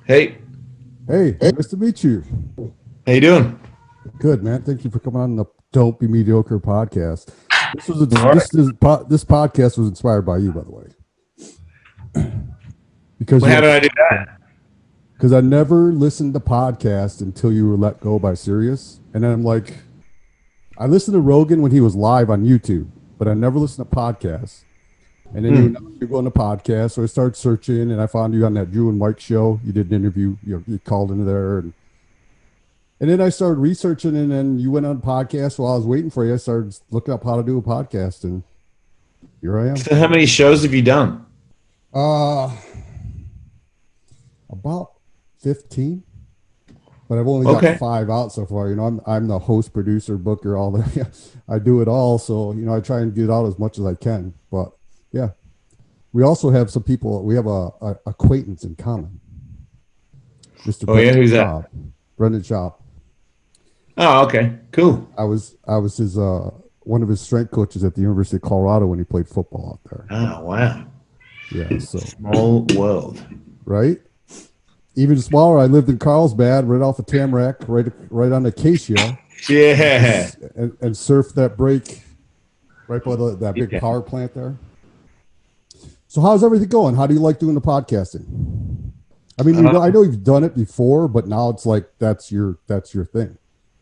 Hey, Hey, nice to meet you. how you doing? Good, man. Thank you for coming on the Don't Be Mediocre podcast. This was a, All right. this podcast was inspired by you, by the way, because Well, you how have did a I do that? podcast. Because I never listened to podcasts until you were let go by Sirius, and then I'm like, I listened to Rogan when he was live on YouTube, but I never listened to podcasts. And then you go on the podcast, so I started searching, and I found you on that Drew and Mike show. You did an interview, you called into there, and then I started researching, and then you went on podcast while I was waiting for you. I started looking up how to do a podcast, and here I am. So, how many shows have you done? Uh about 15, but I've only got Okay. 5 out so far. I'm the host, producer, booker, all the I do it all. So, I try and get out as much as I can. But yeah, we also have some people. We have a acquaintance in common, Mr. Oh yeah, Brendan who's that? Schaub. Brendan Schaub. Oh, okay, cool. I was his one of his strength coaches at the University of Colorado when he played football out there. Oh wow, Yeah, so small world. right. Even smaller, I lived in Carlsbad, right off of Tamarack, right on Acacia, Yeah. and surfed that break right by that big Yeah. power plant there. So how's everything going? How do you like doing the podcasting? I mean, I Uh, know you've done it before, but now it's like that's your thing.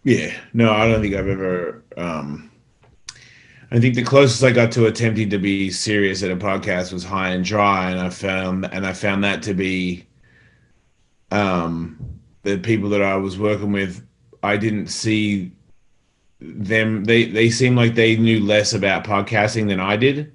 yeah. No, I don't think I've ever. I think the closest I got to attempting to be serious at a podcast was High and Dry, and I found that to be the people that I was working with. I didn't see them. They seemed like they knew less about podcasting than I did.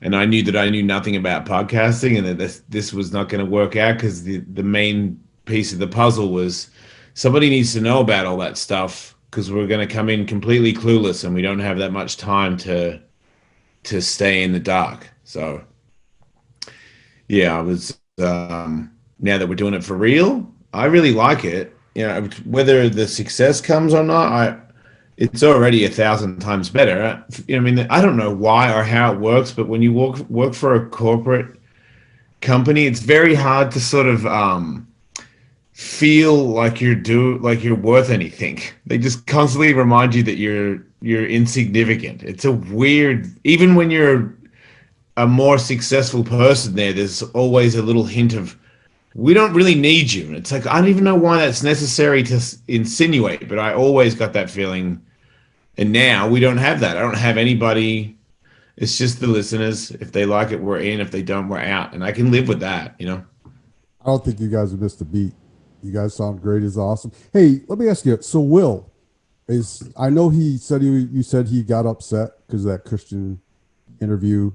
And I knew that I knew nothing about podcasting, and that this was not going to work out because the main piece of the puzzle was somebody needs to know about all that stuff because we're going to come in completely clueless, and we don't have that much time to stay in the dark. So yeah, I was now that we're doing it for real, I really like it. Whether the success comes or not, it's already 1,000 times better. I mean, I don't know why or how it works, but when you work for a corporate company, it's very hard to sort of feel like you're worth anything. They just constantly remind you that you're insignificant. It's a weird, even when you're a more successful person there's always a little hint of we don't really need you. And it's like I don't even know why that's necessary to insinuate, but I always got that feeling. And now we don't have that. I don't have anybody. It's just the listeners. If they like it, we're in. If they don't, we're out. And I can live with that. I don't think you guys have missed a beat. You guys sound great. Is awesome. Hey, let me ask you. So Will is. I know he said you said he got upset because of that Christian interview.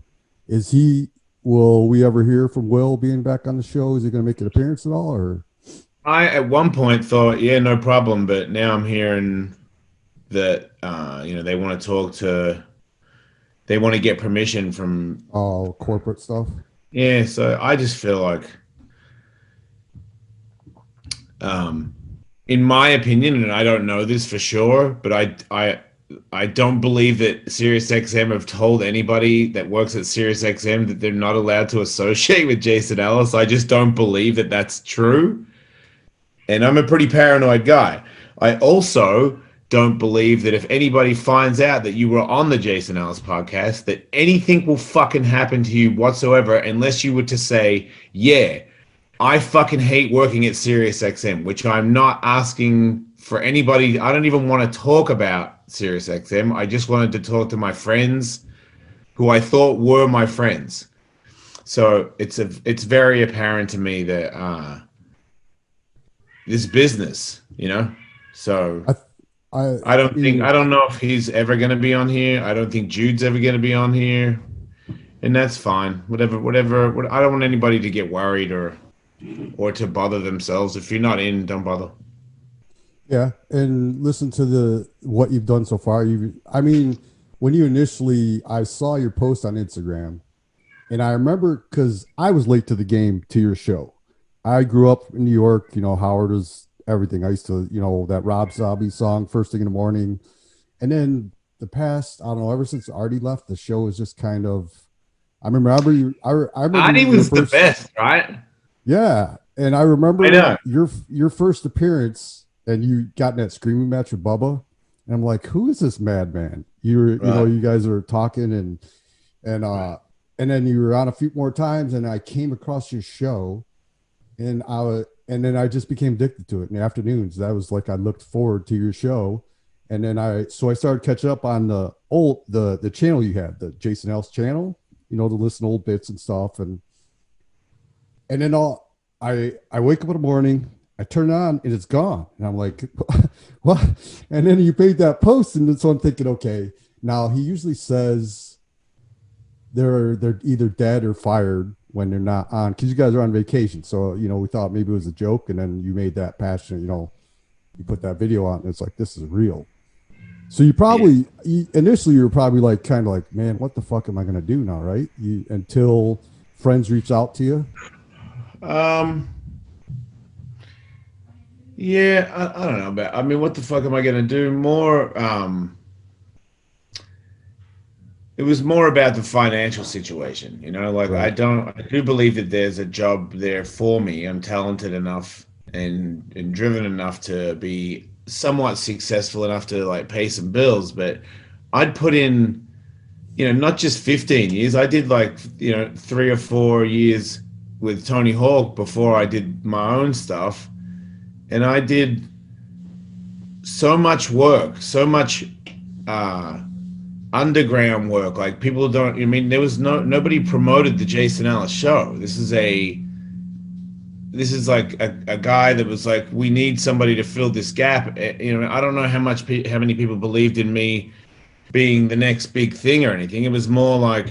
Is he? Will we ever hear from Will being back on the show? Is he going to make an appearance at all? Or I at one point thought, yeah, no problem, but now I'm hearing that they want to get permission from. all corporate stuff? Yeah, so I just feel like in my opinion, and I don't know this for sure, but I don't believe that SiriusXM have told anybody that works at SiriusXM that they're not allowed to associate with Jason Ellis. I just don't believe that that's true. And I'm a pretty paranoid guy. I also don't believe that if anybody finds out that you were on the Jason Ellis podcast, that anything will fucking happen to you whatsoever unless you were to say, yeah, I fucking hate working at SiriusXM, which I'm not asking for anybody. I don't even want to talk about SiriusXM. I just wanted to talk to my friends who I thought were my friends. So it's very apparent to me that this business. So I I I mean, don't know if he's ever going to be on here. I don't think Jude's ever going to be on here, and that's fine. Whatever. I don't want anybody to get worried or to bother themselves. If you're not in, don't bother. yeah, and listen to the what you've done so far. I mean, when you initially, I saw your post on Instagram, and I remember because I was late to the game to your show. I grew up in New York. Howard was everything. I used to, that Rob Zombie song, First Thing in the Morning. And then the past, I don't know, ever since Artie left, the show is just kind of, I remember you, I remember Adi your was the first, best, right? yeah. And I remember I know. your first appearance, and you got in that screaming match with Bubba. And I'm like, who is this madman? Right. You guys are talking, and and then you were on a few more times, and I came across your show, and then I just became addicted to it in the afternoons. That was like I looked forward to your show, and then I started catching up on the channel you had, the Jason Ellis channel, to listen to old bits and stuff, and then I wake up in the morning, I turn it on, and it's gone, and I'm like, what? And then you made that post, and so I'm thinking, okay, now he usually says they're either dead or fired when they're not on, because you guys are on vacation. So we thought maybe it was a joke, and then you made that passionate. You put that video on, and it's like, this is real. So Yeah. initially you were probably like kind of like, man, what the fuck am I gonna do now, right? Until friends reach out to you. Um. Yeah. I don't know. But I mean, what the fuck am I gonna do? More. It was more about the financial situation. Like Right. I do believe that there's a job there for me. I'm talented enough and driven enough to be somewhat successful enough to like pay some bills. But I'd put in, not just 15 years. I did like, 3 or 4 years with Tony Hawk before I did my own stuff. And I did so much work, so much uh, underground work. Like people don't. I mean, there was nobody promoted the Jason Ellis Show. This is like a guy that was like, we need somebody to fill this gap. I don't know how many people believed in me being the next big thing or anything. It was more like,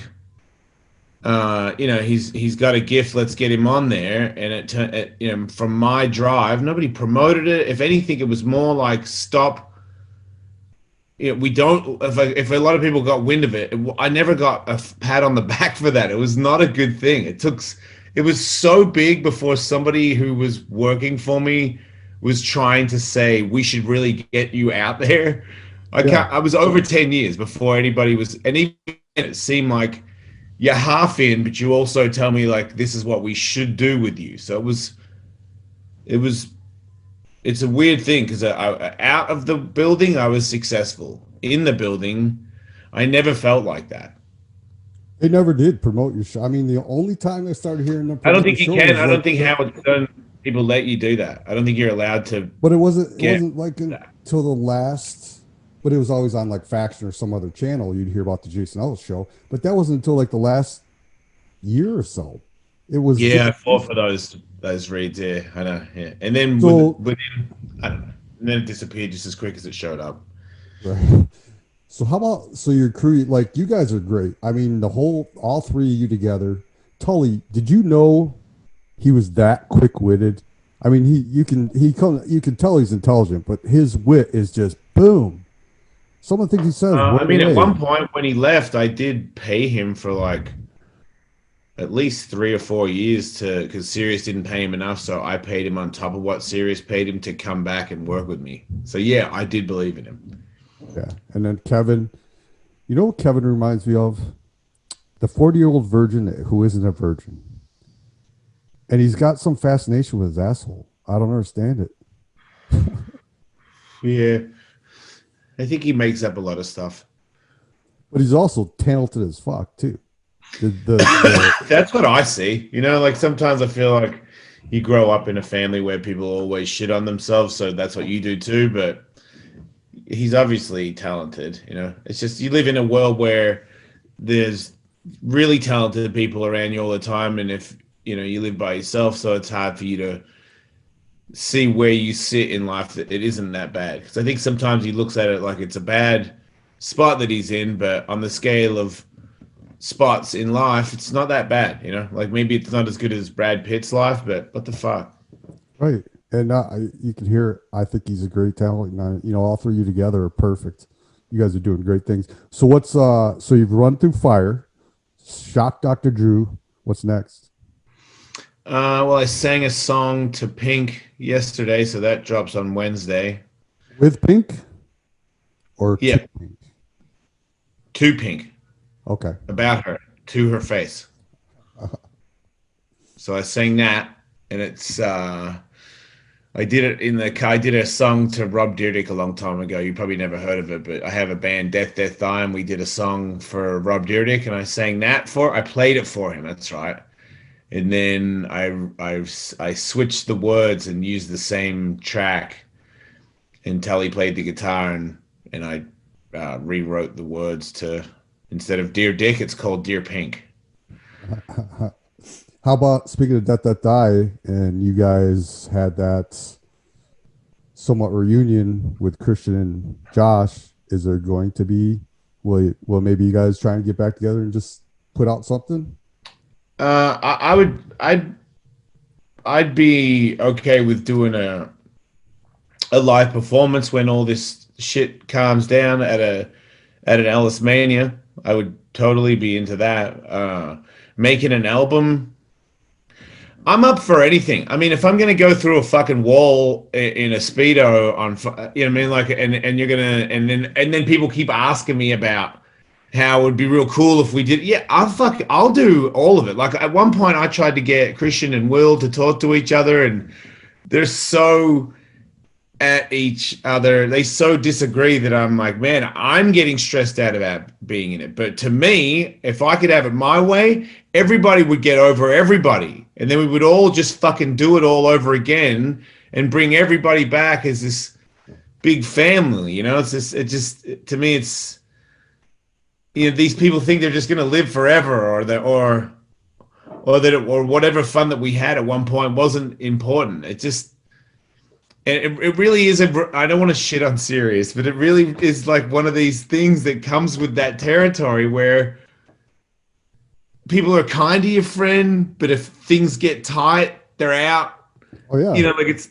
he's got a gift. Let's get him on there. And from my drive, nobody promoted it. If anything, it was more like, stop. We don't. If a lot of people got wind of it, I never got a pat on the back for that. It was not a good thing. It was so big before somebody who was working for me was trying to say we should really get you out there. Yeah. I was over 10 years before anybody was, and even it seemed like you're half in, but you also tell me like this is what we should do with you. So it was it's a weird thing because out of the building, I was successful. In the building, I never felt like that. They never did promote your show. I mean, the only time I started hearing them I don't promote your think you show can. was I don't like think how it's done. People let you do that. I don't think you're allowed to but it get wasn't like that. until the last, but it was always on like Faction or some other channel. You'd hear about the Jason Ellis show, but that wasn't until like the last year or so. It was Yeah, just I fought for those reads. Yeah, I know. Yeah, and then so within, I don't know, and then it disappeared just as quick as it showed up. right. So how about your crew? Like you guys are great. I mean, all three of you together. Tully, did you know he was that quick witted? I mean, you can tell he's intelligent, but his wit is just boom. Some of the things he says I right mean, at away. one point when he left, I did pay him for like at least 3 or 4 years because Sirius didn't pay him enough, so I paid him on top of what Sirius paid him to come back and work with me. So yeah, I did believe in him. Yeah, and then Kevin. You know what Kevin reminds me of? The 40-year-old virgin who isn't a virgin, and he's got some fascination with his asshole. I don't understand it. Yeah, I think he makes up a lot of stuff. But he's also talented as fuck too. The That's what I see. Like sometimes I feel like you grow up in a family where people always shit on themselves, so that's what you do too. But he's obviously talented. It's just you live in a world where there's really talented people around you all the time, and if you live by yourself, so it's hard for you to see where you sit in life that it isn't that bad. Because I think sometimes he looks at it like it's a bad spot that he's in, but on the scale of spots in life, it's not that bad. Like maybe it's not as good as Brad Pitt's life, but what the fuck? right, and you can hear it. I think he's a great talent. And all three of you together are perfect. You guys are doing great things. So so you've run through fire, shock Dr. Drew. What's next? Well, I sang a song to Pink yesterday, so that drops on Wednesday. With Pink or to Yeah, Pink? to Pink, Okay. about her, to her face. So I sang that, and it's I did it in the car. I did a song to Rob Dyrdek a long time ago. You probably never heard of it, but I have a band, Death Death Die, and we did a song for Rob Dyrdek, and I sang that for. I played it for him. That's right. And then I switched the words and used the same track until he played the guitar, and I rewrote the words to instead of Dear Dick, it's called Dear Pink. How about speaking of Death That Die, and you guys had that somewhat reunion with Christian and Josh? Is there going to be? Will maybe you guys try and get back together and just put out something? I would I'd be okay with doing a live performance when all this shit calms down at an Ellis Mania. I would totally be into that. Making an album, I'm up for anything. I mean, if I'm gonna go through a fucking wall in a speedo on, you know what I mean, like, and you're gonna, and then people keep asking me about how it would be real cool if we did. Yeah, I'll do all of it. Like at one point, I tried to get Christian and Will to talk to each other, and they're so at each other. They so disagree that I'm like, man, I'm getting stressed out about being in it. But to me, if I could have it my way, everybody would get over everybody. And then we would all just fucking do it all over again and bring everybody back as this big family. You know, to me, it's, you know, these people think they're just going to live forever or whatever fun that we had at one point wasn't important. It just, and it really is I don't want to shit on Sirius, but it really is like one of these things that comes with that territory where people are kind to your friend, but if things get tight, they're out. Oh yeah. You know, like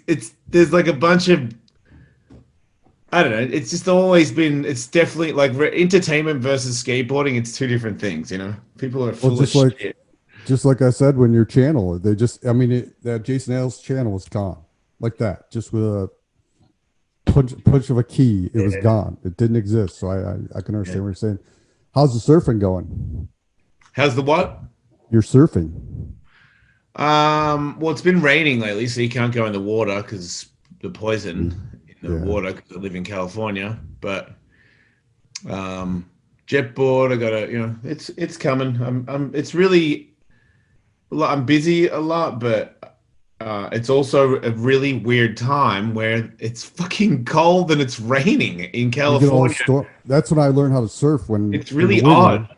there's like a bunch of, I don't know. It's just always been, it's definitely like entertainment versus skateboarding. It's two different things, you know? People are full of shit. Just like I said, when your channel, they just, I mean, that Jason Ellis channel was gone. Like that, just with a punch of a key, it was gone. It didn't exist. So I can understand what you're saying. How's the surfing going? How's the what? You're surfing. Well, it's been raining lately, so you can't go in the water because the poison in the water. Because I live in California, but jet board. I gotta, you know, it's coming. It's really, I'm busy a lot, but. It's also a really weird time where it's fucking cold and it's raining in California. That's when I learned how to surf. When it's really odd.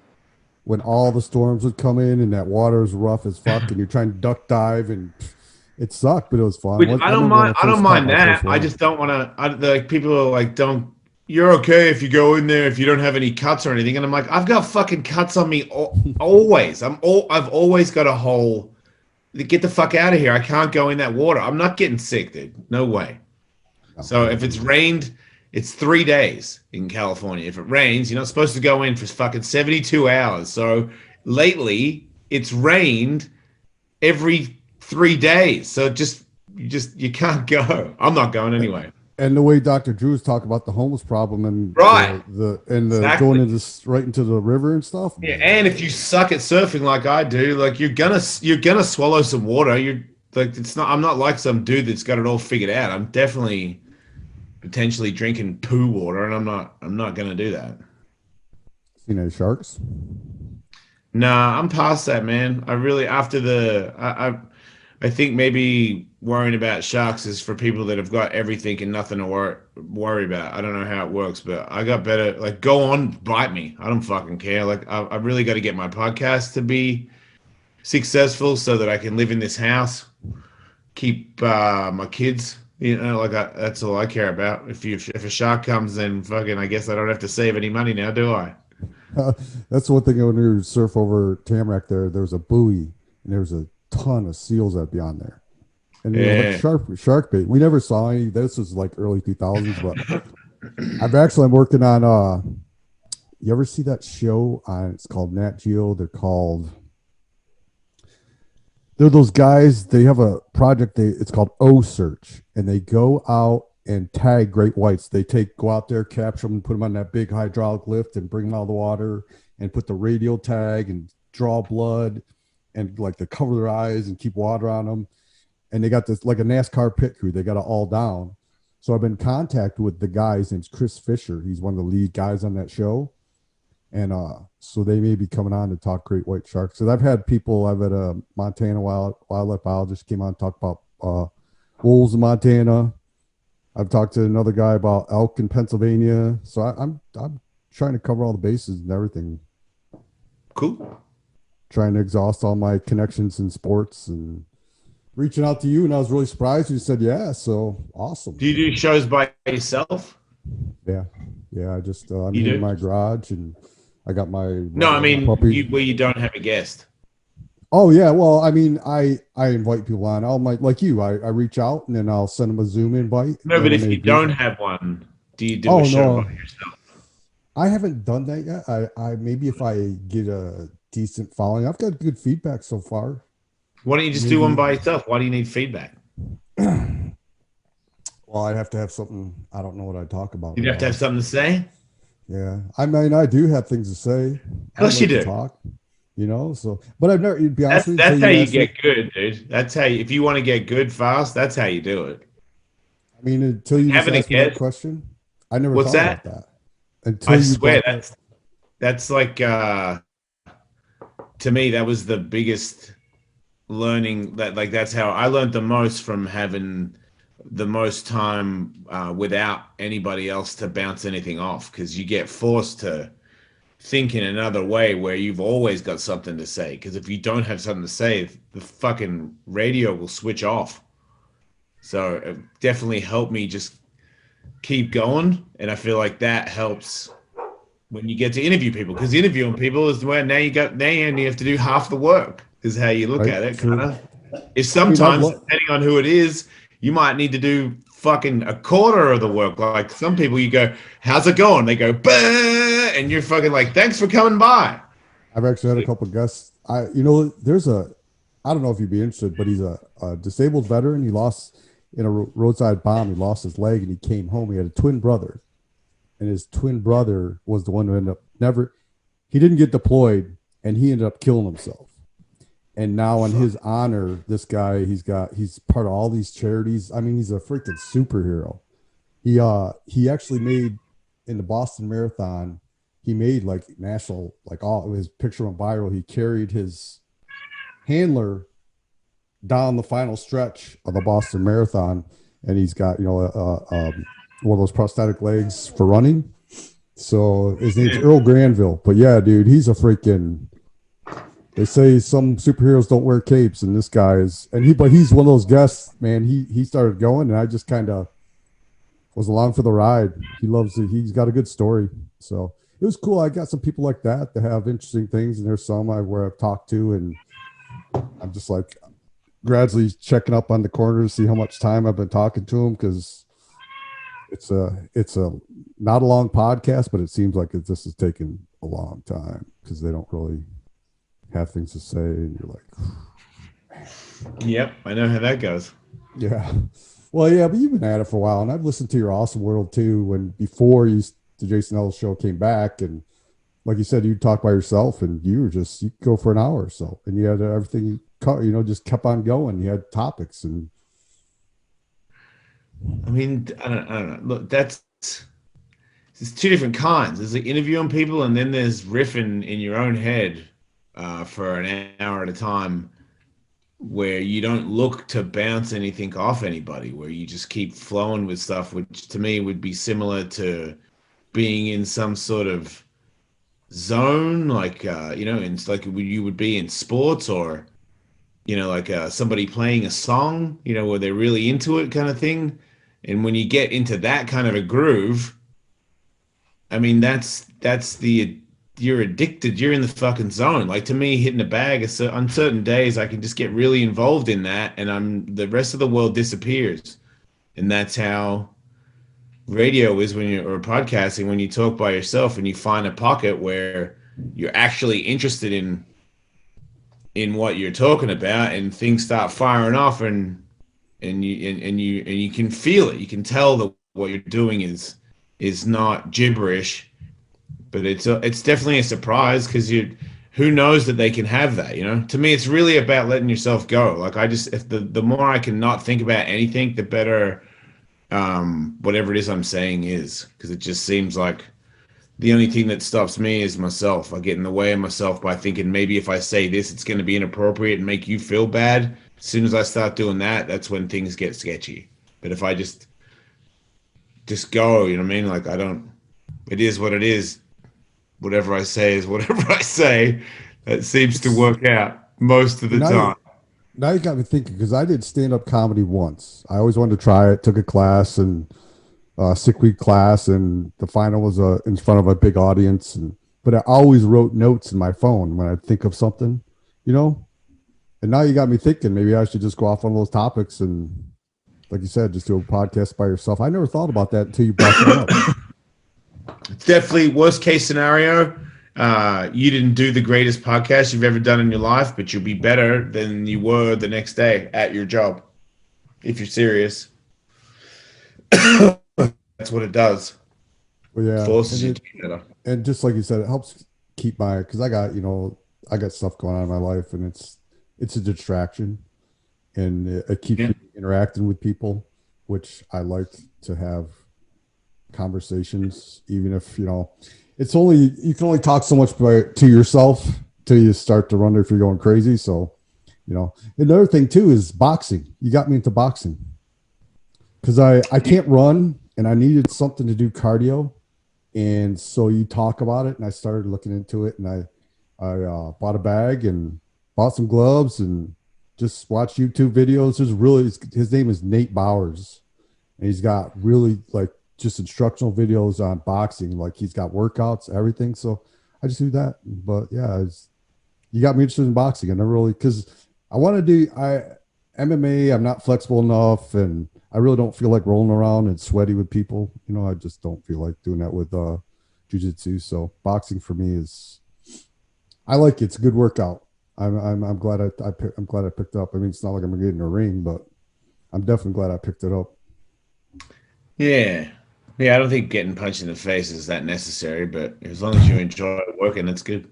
When all the storms would come in and that water is rough as fuck, and you're trying to duck dive, and it sucked, but it was fun. I don't mind that. I just don't want to. Like people are like, "Don't." You're okay if you go in there if you don't have any cuts or anything, and I'm like, I've got fucking cuts on me always. I've always got a hole. Get the fuck out of here. I can't go in that water. I'm not getting sick, dude. No way. So if it's rained, it's 3 days in California. If it rains, you're not supposed to go in for fucking 72 hours. So lately, it's rained every 3 days. So you can't go. I'm not going anyway. And the way Dr. Drew's talk about the homeless problem and exactly. going right into the river and stuff. Yeah, and if you suck at surfing like I do, like you're gonna swallow some water. You're like I'm not like some dude that's got it all figured out. I'm definitely potentially drinking poo water, and I'm not gonna do that. Seen any sharks? Nah, I'm past that, man. I really I think maybe worrying about sharks is for people that have got everything and nothing to worry about. I don't know how it works, but I got better. Like, go on, bite me. I don't fucking care. Like, I really got to get my podcast to be successful so that I can live in this house, keep my kids. You know, like that's all I care about. If a shark comes, then fucking, I guess I don't have to save any money now, do I? That's one thing when we surf over Tamarack. There was a buoy and there was a ton of seals that'd be on there, and like shark bait. We never saw any. This was like early 2000s, but I'm working on. You ever see that show? It's called Nat Geo. They're those guys. They have a project. It's called O Search, and they go out and tag great whites. They go out there, capture them, and put them on that big hydraulic lift, and bring them out of the water, and put the radial tag and draw blood. And like to cover their eyes and keep water on them. and they got this like a NASCAR pit crew. They got it all down. So I've been in contact with the guy. His name's Chris Fisher. He's one of the lead guys on that show. And so they may be coming on to talk great white sharks. So I've had people, I've had a Montana wildlife biologist came on to talk about wolves in Montana. I've talked to another guy about elk in Pennsylvania. So I'm trying to cover all the bases and everything. Cool. Trying to exhaust all my connections in sports and reaching out to you. And I was really surprised you said, yeah. So awesome. Do you do shows by yourself? Yeah. Yeah. I just, I'm in my garage and I got my. No, I mean, where you don't have a guest. Oh yeah, well, I mean, I invite people on. I'll like you. I reach out and then I'll send them a Zoom invite. No, but if you don't have one, do you do a show by yourself? I haven't done that yet. I maybe if I get a decent following, I've got good feedback so far. Why don't you just do one by yourself? Why do you need feedback? Well, I'd have to have something. I don't know what I'd talk about. You'd have to have something to say. Yeah, I mean, I do have things to say. Of course you do. Talk. You know, so, but I've never, to be honest with you. That's how you get good, dude. That's how if you want to get good fast, that's how you do it. I mean, until you just asked me that question, I never thought about that. Until I swear that's like, to me, that was the biggest learning that's how I learned the most from having the most time without anybody else to bounce anything off. 'Cause you get forced to think in another way where you've always got something to say, because if you don't have something to say, the fucking radio will switch off. So it definitely helped me just keep going, and I feel like that helps when you get to interview people, because interviewing people is where now you only have to do half the work, is how you look at it. Kind of. If sometimes, depending on who it is, you might need to do fucking a quarter of the work. Like some people, you go, "How's it going?" They go, "Bah," and you're fucking like, "Thanks for coming by." I've actually had a couple of guests. There's I don't know if you'd be interested, but he's a disabled veteran. He lost in a roadside bomb. He lost his leg and he came home. He had a twin brother, and his twin brother was the one who ended up he didn't get deployed, and he ended up killing himself. And now in his honor, this guy, he's part of all these charities. I mean, he's a freaking superhero. He actually made in the Boston Marathon, he made like national, like all his picture went viral. He carried his handler down the final stretch of the Boston Marathon, and he's got one of those prosthetic legs for running. So his name's Earl Granville. But yeah, dude, he's a freaking. They say some superheroes don't wear capes, and this guy is, but he's one of those guests, man. He started going, and I just kind of was along for the ride. He loves it. He's got a good story, so it was cool. I got some people like that have interesting things, and there's some where I've talked to, and I'm just like gradually checking up on the corner to see how much time I've been talking to them, because it's a not a long podcast, but it seems like this is taking a long time because they don't really have things to say, and you're like, yep, I know how that goes. Yeah, well, yeah, but you've been at it for a while, and I've listened to your Awesome World too. When before the Jason Ellis Show came back, and like you said, you'd talk by yourself, and you go for an hour or so, and you had everything just kept on going. You had topics, and I mean, I don't know. Look, there's two different kinds. There's like interviewing people, and then there's riffing in your own head for an hour at a time, where you don't look to bounce anything off anybody, where you just keep flowing with stuff, which to me would be similar to being in some sort of zone, like it's like you would be in sports, or like somebody playing a song, where they're really into it, kind of thing. And when you get into that kind of a groove, I mean, you're addicted. You're in the fucking zone. Like, to me, hitting a bag on certain days, I can just get really involved in that, and the rest of the world disappears. And that's how radio is or podcasting, when you talk by yourself and you find a pocket where you're actually interested in what you're talking about, and things start firing off, and you can feel it. You can tell that what you're doing is not gibberish. But it's definitely a surprise, because who knows that they can have that, you know? To me, it's really about letting yourself go. Like if the more I can not think about anything, the better whatever it is I'm saying is, because it just seems like the only thing that stops me is myself. I get in the way of myself by thinking maybe if I say this, it's going to be inappropriate and make you feel bad. As soon as I start doing that, that's when things get sketchy. But if I just go, you know what I mean? Like it is what it is. Whatever I say is whatever I say. That seems to work out most of the Now time. now you got me thinking, because I did stand-up comedy once. I always wanted to try it. Took a class and sick week class, and the final was in front of a big audience. But I always wrote notes in my phone when I think of something, you know. And now you got me thinking maybe I should just go off on those topics and, like you said, just do a podcast by yourself. I never thought about that until you brought that up. It's definitely worst case scenario. You didn't do the greatest podcast you've ever done in your life, but you'll be better than you were the next day at your job if you're serious. That's what it does. Well, yeah, Forces you to be better. and just like you said, it helps keep because I got stuff going on in my life, and it's a distraction, and it keeps me interacting with people, which I like to have conversations, even if it's only you can only talk so much to yourself till you start to wonder if you're going crazy. So, another thing too is boxing. You got me into boxing because I can't run and I needed something to do cardio, and so you talk about it, and I started looking into it, and I bought a bag and bought some gloves and just watched YouTube videos. His name is Nate Bowers, and he's got really like just instructional videos on boxing. Like he's got workouts, everything. So I just do that. But yeah, you got me interested in boxing. I never really, because I want to do MMA. I'm not flexible enough, and I really don't feel like rolling around and sweaty with people. I just don't feel like doing that with jiu-jitsu. So boxing for me I like it. It's a good workout. I'm glad I'm glad I picked it up. I mean, it's not like I'm gonna get in a ring, but I'm definitely glad I picked it up. Yeah. Yeah, I don't think getting punched in the face is that necessary, but as long as you enjoy working, that's good.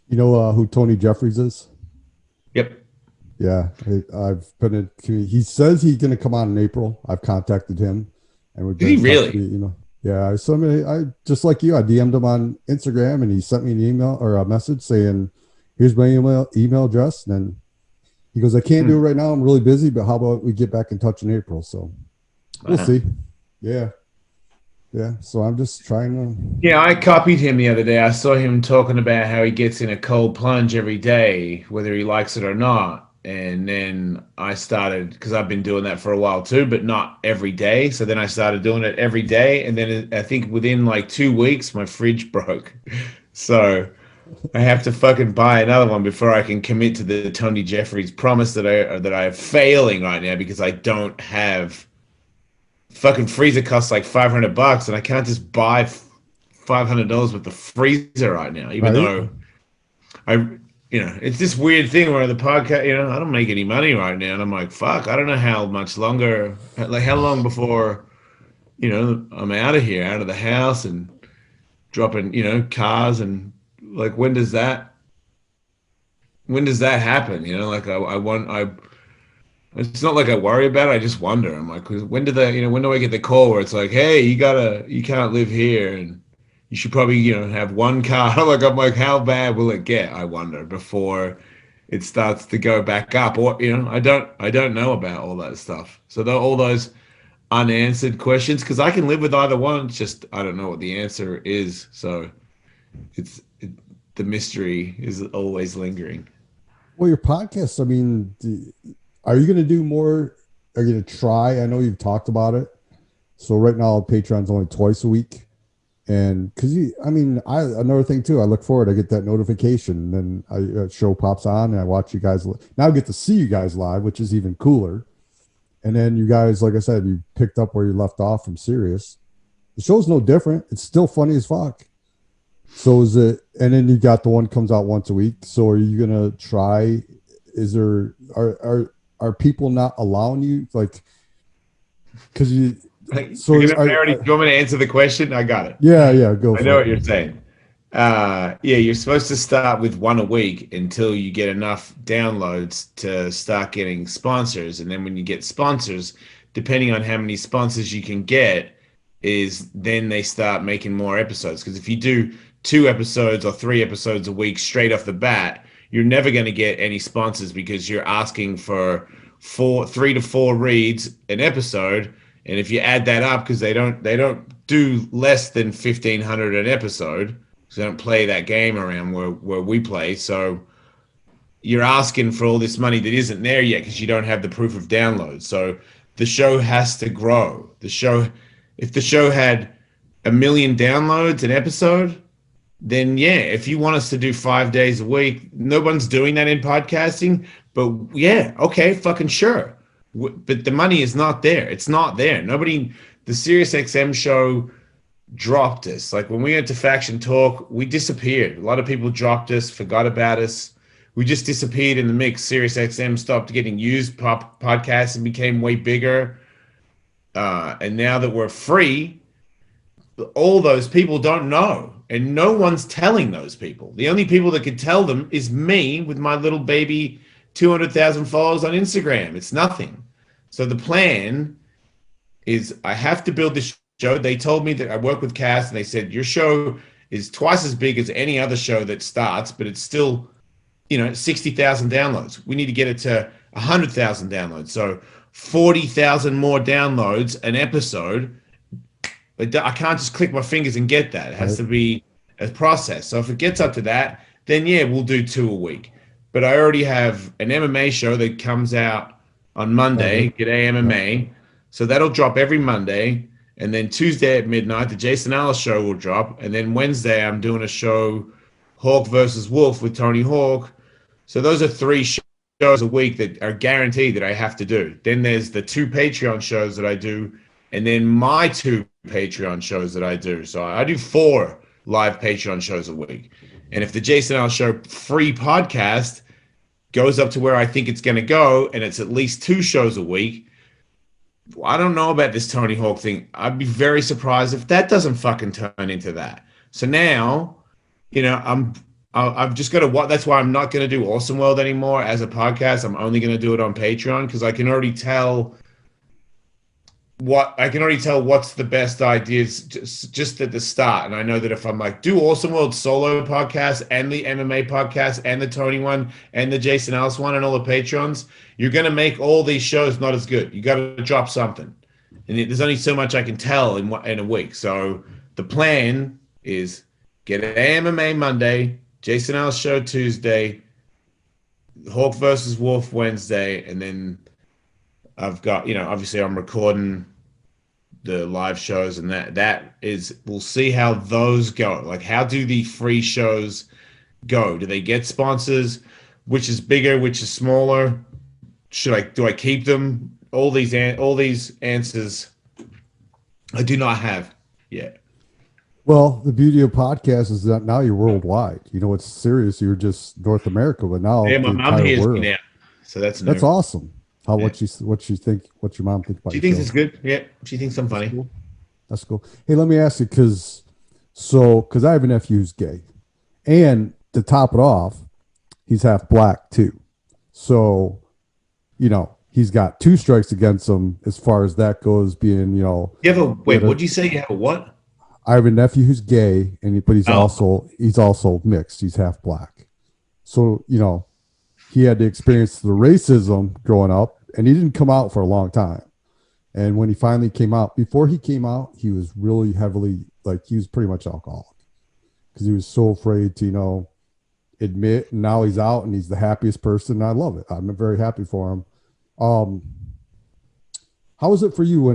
You know who Tony Jeffries is? Yep. Yeah, I've put it. He says he's going to come on in April. I've contacted him, and we've Did been he really? Yeah, I just like you. I DM'd him on Instagram, and he sent me an email or a message saying, "Here's my email address." And then he goes, "I can't do it right now. I'm really busy, but how about we get back in touch in April?" So we'll see. Yeah. Yeah, so I'm just trying to. Yeah, I copied him the other day. I saw him talking about how he gets in a cold plunge every day, whether he likes it or not. And then I started, because I've been doing that for a while too, but not every day. So then I started doing it every day. And then I think within like 2 weeks, my fridge broke. So I have to fucking buy another one before I can commit to the Tony Jeffries promise that I am failing right now, because I don't have. Fucking freezer costs like $500, and I can't just buy $500 with the freezer right now. Even though it's this weird thing where the podcast, I don't make any money right now, and I'm like, fuck, I don't know how much longer, like how long before, I'm out of here, out of the house, and dropping, cars, and like when does that happen? Like It's not like I worry about it. I just wonder. I'm like, when do I get the call where it's like, hey, you can't live here, and you should probably, have one car. I'm like, how bad will it get? I wonder before it starts to go back up, or I don't know about all that stuff. So all those unanswered questions, because I can live with either one. It's just I don't know what the answer is. So the mystery is always lingering. Well, your podcast. I mean. Are you going to do more? Are you going to try? I know you've talked about it. So right now, Patreon's only twice a week. And because another thing too, I look forward, I get that notification, and then a show pops on and I watch you guys. Now I get to see you guys live, which is even cooler. And then you guys, like I said, you picked up where you left off from Sirius. The show's no different. It's still funny as fuck. So is it, and then you got the one comes out once a week. So are you going to try? Are people not allowing you, like, because you? So do you want me to answer the question? I got it. Yeah, go. I know what you're saying. Yeah, you're supposed to start with one a week until you get enough downloads to start getting sponsors. And then when you get sponsors, depending on how many sponsors you can get, is then they start making more episodes. Because if you do 2 episodes or 3 episodes a week straight off the bat, you're never going to get any sponsors because you're asking for 3 to 4 reads an episode. And if you add that up, because they don't do less than 1,500 an episode, so they don't play that game around where we play. So you're asking for all this money that isn't there yet because you don't have the proof of download. So the show has to grow. If the show had 1 million downloads an episode, then yeah, if you want us to do 5 days a week, no one's doing that in podcasting. But yeah, okay, fucking sure. But the money is not there. It's not there. Nobody, the Sirius XM show dropped us. Like when we went to Faction Talk, we disappeared. A lot of people dropped us, forgot about us. We just disappeared in the mix. Sirius XM stopped getting used podcasts and became way bigger. And now that we're free, all those people don't know. And no one's telling those people. The only people that could tell them is me with my little baby 200,000 followers on Instagram. It's nothing. So the plan is I have to build this show. They told me that I work with Cass, and they said your show is twice as big as any other show that starts, but it's still, 60,000 downloads. We need to get it to 100,000 downloads. So 40,000 more downloads an episode. But I can't just click my fingers and get that. It has to be a process. So if it gets up to that, then yeah, we'll do 2 a week. But I already have an MMA show that comes out on Monday, G'day MMA. So that'll drop every Monday. And then Tuesday at midnight, the Jason Ellis Show will drop. And then Wednesday, I'm doing a show, Hawk versus Wolf with Tony Hawk. So those are 3 shows a week that are guaranteed that I have to do. Then there's the 2 Patreon shows that I do. And then my 2 Patreon shows that I do. So I do 4 live Patreon shows a week. And if the Jason Ellis Show free podcast goes up to where I think it's going to go, and it's at least 2 shows a week, I don't know about this Tony Hawk thing. I'd be very surprised if that doesn't fucking turn into that. So now, I've just got to. That's why I'm not going to do Awesome World anymore as a podcast. I'm only going to do it on Patreon because I can already tell what's the best ideas just at the start. And I know that if I'm like, do Awesome World solo podcast and the MMA podcast and the Tony one and the Jason Ellis one and all the Patrons, you're going to make all these shows not as good. You got to drop something. And there's only so much I can tell in a week. So the plan is get an MMA Monday, Jason Ellis Show Tuesday, Hawk versus Wolf Wednesday, and then I've got, obviously I'm recording the live shows, and we'll see how those go. Like, how do the free shows go? Do they get sponsors? Which is bigger? Which is smaller? Do I keep them? All these answers I do not have yet. Well, the beauty of podcasts is that now you're worldwide. It's serious. You're just North America, but now my mom hears me now, so that's awesome. What you think? What's your mom think about? She thinks it's good. Yeah, she thinks I'm funny. That's cool. Hey, let me ask you, because I have a nephew who's gay, and to top it off, he's half black too. So, he's got 2 strikes against him as far as that goes. Being, You have a wait. What'd you say? You have a what? I have a nephew who's gay, but he's also mixed. He's half black. So, he had to experience the racism growing up, and he didn't come out for a long time. And when he finally came out, before he came out, he was really heavily, he was pretty much alcoholic because he was so afraid to, admit. And now he's out and he's the happiest person. And I love it. I'm very happy for him. How was it for you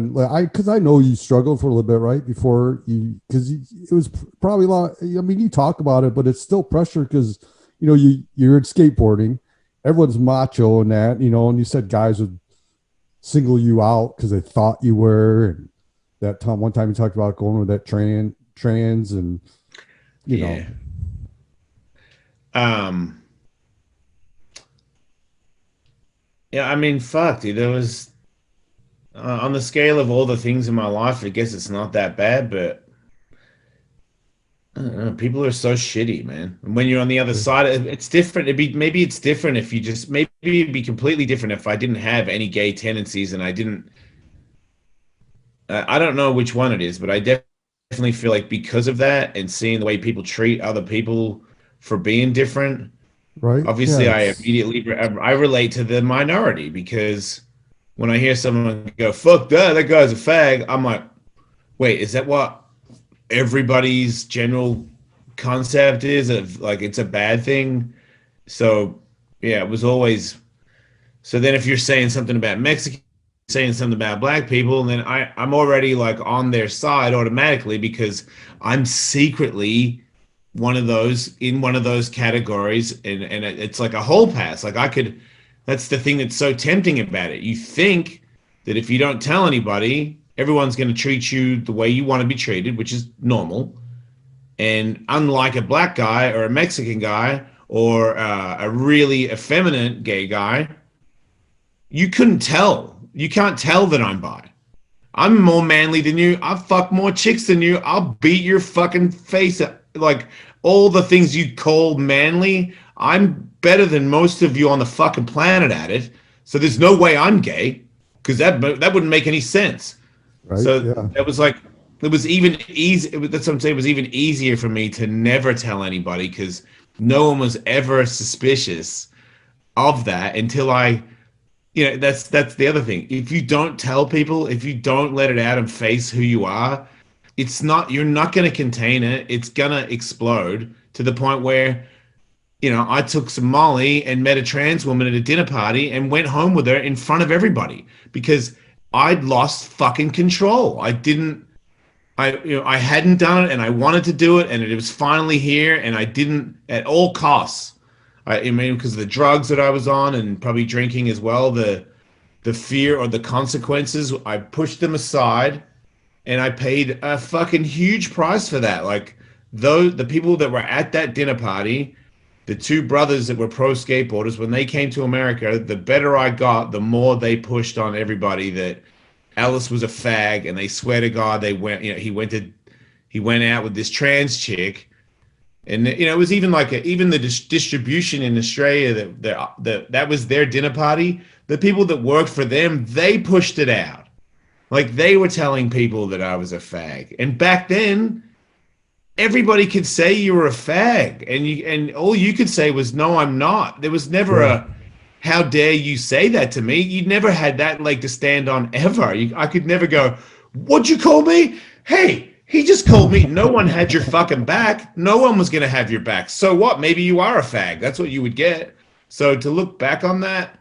because I know you struggled for a little bit, right? Before because it was probably a lot. I mean, you talk about it, but it's still pressure because, you're in skateboarding. Everyone's macho and that, and you said guys would single you out because they thought you were. And that one time you talked about going with that trans and, Yeah, I mean, fuck, dude. There was on the scale of all the things in my life, I guess it's not that bad, but I don't know. People are so shitty, man. And when you're on the other side, it's different. Maybe it's different if you just maybe it'd be completely different if I didn't have any gay tendencies and I didn't. I don't know which one it is, but I definitely feel like because of that and seeing the way people treat other people for being different, Right? obviously Yeah, I it's immediately I relate to the minority because when I hear someone go "fuck that guy's a fag," I'm like, wait, is that what everybody's general concept is of like it's a bad thing? So yeah, it was always so then if you're saying something about Mexican, saying something about black people, then I'm already like on their side automatically because I'm secretly one of those in one of those categories and it's like a whole pass. Like I could that's the thing that's so tempting about it. You think that if you don't tell anybody, everyone's going to treat you the way you want to be treated, which is normal. And unlike a black guy or a Mexican guy or a really effeminate gay guy, you couldn't tell. You can't tell that I'm bi. I'm more manly than you. I fuck more chicks than you. I'll beat your fucking face up. Like all the things you call manly, I'm better than most of you on the fucking planet at it. So there's no way I'm gay because that wouldn't make any sense. right. So Yeah. it was like it was even easy. That's what I'm saying. It was even easier for me to never tell anybody because no one was ever suspicious of that until I that's the other thing. If you don't tell people, if you don't let it out and face who you are, it's not you're not going to contain it. It's going to explode to the point where, I took some Molly and met a trans woman at a dinner party and went home with her in front of everybody because I'd lost fucking control. I hadn't done it and I wanted to do it and it was finally here and I didn't at all costs. I mean, because of the drugs that I was on and probably drinking as well, the fear or the consequences, I pushed them aside and I paid a fucking huge price for that. Like those the people that were at that dinner party, the two brothers that were pro skateboarders, when they came to America, the better I got, the more they pushed on everybody that Ellis was a fag, and they swear to God they went, he went out with this trans chick and it was even like even the distribution in Australia that was their dinner party. The people that worked for them, they pushed it out. Like they were telling people that I was a fag. And back then, everybody could say you were a fag, and all you could say was no, I'm not. There was never Yeah. a how dare you say that to me? You never had that leg to stand on ever. I could never go, what'd you call me? Hey, he just called me. No one had your fucking back. No one was going to have your back. So what? Maybe you are a fag. That's what you would get. So to look back on that,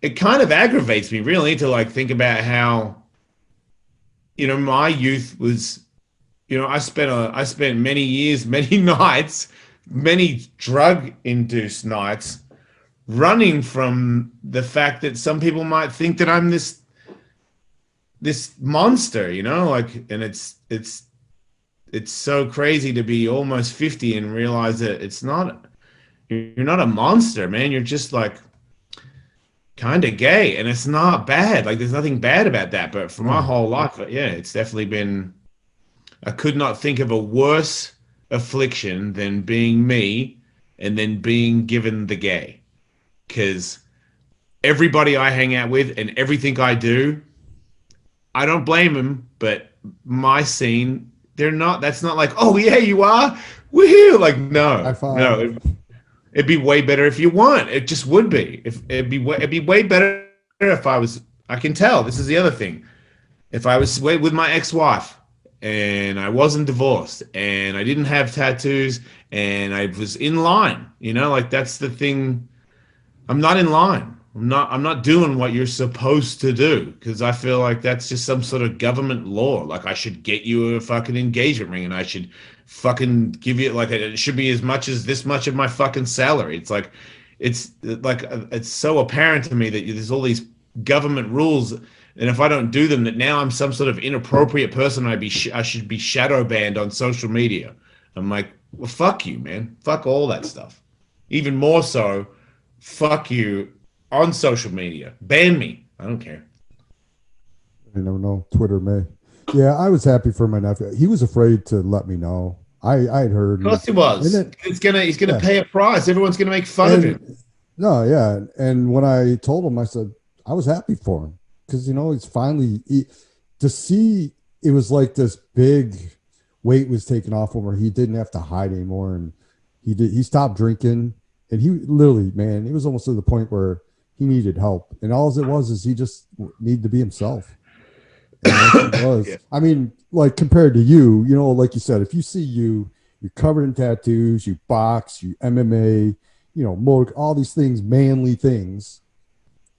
it kind of aggravates me really to like think about how, my youth was, I spent many years, many nights, many drug induced nights running from the fact that some people might think that I'm this monster, like and it's so crazy to be almost 50 and realize that you're not a monster, man. You're just like kind of gay and it's not bad. Like there's nothing bad about that, but for my No. whole life, yeah, it's definitely been I could not think of a worse affliction than being me and then being given the gay because everybody I hang out with and everything I do, I don't blame them, but my scene, that's not like, oh yeah, you are, woohoo! Like High no, no, five. it'd be way better if you weren't. It just would be. If it'd be way better if I was. I can tell. This is the other thing. If I was with my ex-wife and I wasn't divorced and I didn't have tattoos and I was in line, like that's the thing. I'm not in line. I'm not doing what you're supposed to do because I feel like that's just some sort of government law. Like I should get you a fucking engagement ring and I should fucking give you like it should be as much as this much of my fucking salary. It's so apparent to me that there's all these government rules and if I don't do them that now I'm some sort of inappropriate person. I should be shadow banned on social media. I'm like, well, fuck you, man. Fuck all that stuff. Even more so fuck you on social media. Ban me. I don't care. You never know. Twitter may. Yeah, I was happy for my nephew. He was afraid to let me know. I had heard. Of course he was. He's gonna pay a price. Everyone's gonna make fun of him. No, yeah. And when I told him, I said I was happy for him because he's finally to see it was like this big weight was taken off him where he didn't have to hide anymore, and he stopped drinking, and he literally, man, he was almost to the point where he needed help, and all it was is he just needed to be himself. And that's what it was. Yeah. I mean, like compared to you, like you said, if you see you're covered in tattoos, you box, you MMA, all these things, manly things.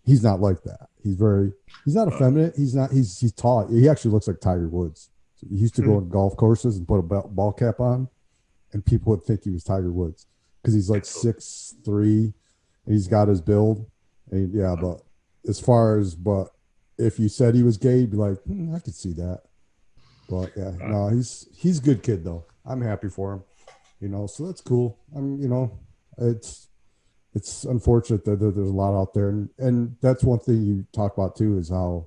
He's not like that. He's not effeminate. He's tall. He actually looks like Tiger Woods. So he used to go on golf courses and put a ball cap on, and people would think he was Tiger Woods because he's like 6'3", and he's got his build. And but if you said he was gay, you'd be like, I could see that. But yeah, no, he's a good kid though. I'm happy for him. So that's cool. It's unfortunate that there's a lot out there, and that's one thing you talk about too is how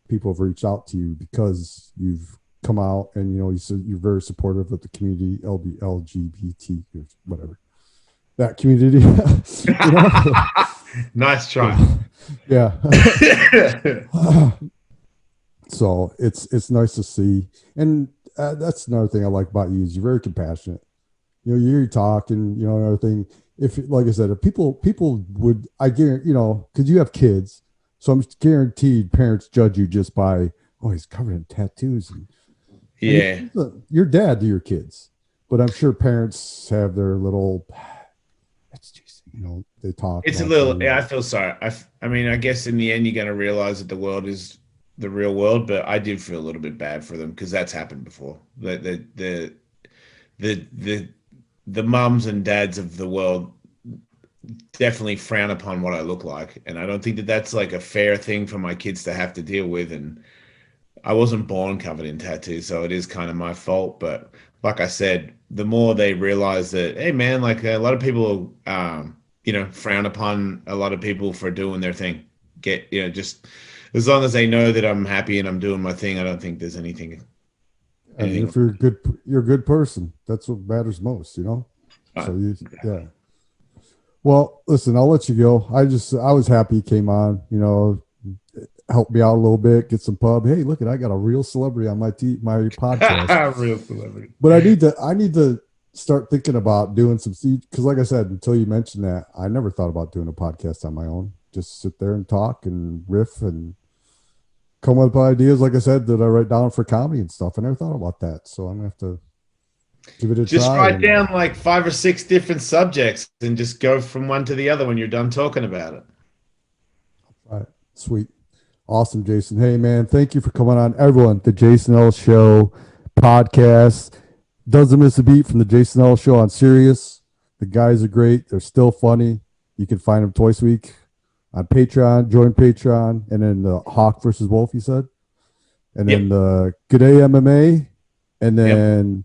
people have reached out to you because you've come out and you're very supportive of the community, LGBT or whatever that community. Nice try. Yeah. So it's nice to see, and that's another thing I like about you is you're very compassionate. You talk and another thing. If, like I said, if people would, I guarantee, because you have kids, so I'm guaranteed parents judge you just by, he's covered in tattoos. And you're dad to your kids, but I'm sure parents have their little, that's just, they talk. It's a little, I feel sorry. I mean, I guess in the end, you're going to realize that the world is the real world, but I did feel a little bit bad for them because that's happened before. The mums and dads of the world definitely frown upon what I look like. And I don't think that that's like a fair thing for my kids to have to deal with. And I wasn't born covered in tattoos, so it is kind of my fault. But like I said, the more they realize that, hey man, like a lot of people, frown upon a lot of people for doing their thing. Just as long as they know that I'm happy and I'm doing my thing, I don't think there's anything. And if you're a good person. That's what matters most, So yeah. Well, listen, I'll let you go. I was happy you came on, help me out a little bit, get some pub. Hey, look I got a real celebrity on my podcast. Real celebrity. But I need to start thinking about doing some, because like I said, until you mentioned that, I never thought about doing a podcast on my own. Just sit there and talk and riff and come up with ideas, like I said, that I write down for comedy and stuff. I never thought about that. So I'm going to have to give it a try. Just write down like 5 or 6 different subjects and just go from one to the other when you're done talking about it. All right. Sweet. Awesome, Jason. Hey, man, thank you for coming on. Everyone, the Jason Ellis Show podcast. Doesn't miss a beat from the Jason Ellis Show on Sirius. The guys are great. They're still funny. You can find them twice a week on Patreon. Join Patreon. And then the Hawk versus Wolf, you said? And then the Good Day MMA. And then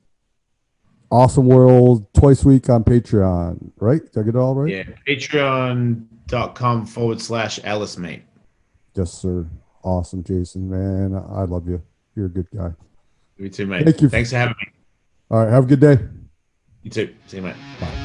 Awesome World twice a week on Patreon, right? Did I get it all right? Yeah, patreon.com/Ellis, mate. Yes, sir. Awesome, Jason, man. I love you. You're a good guy. You too, mate. Thank you. Thanks for having me. All right. Have a good day. You too. See you, mate. Bye.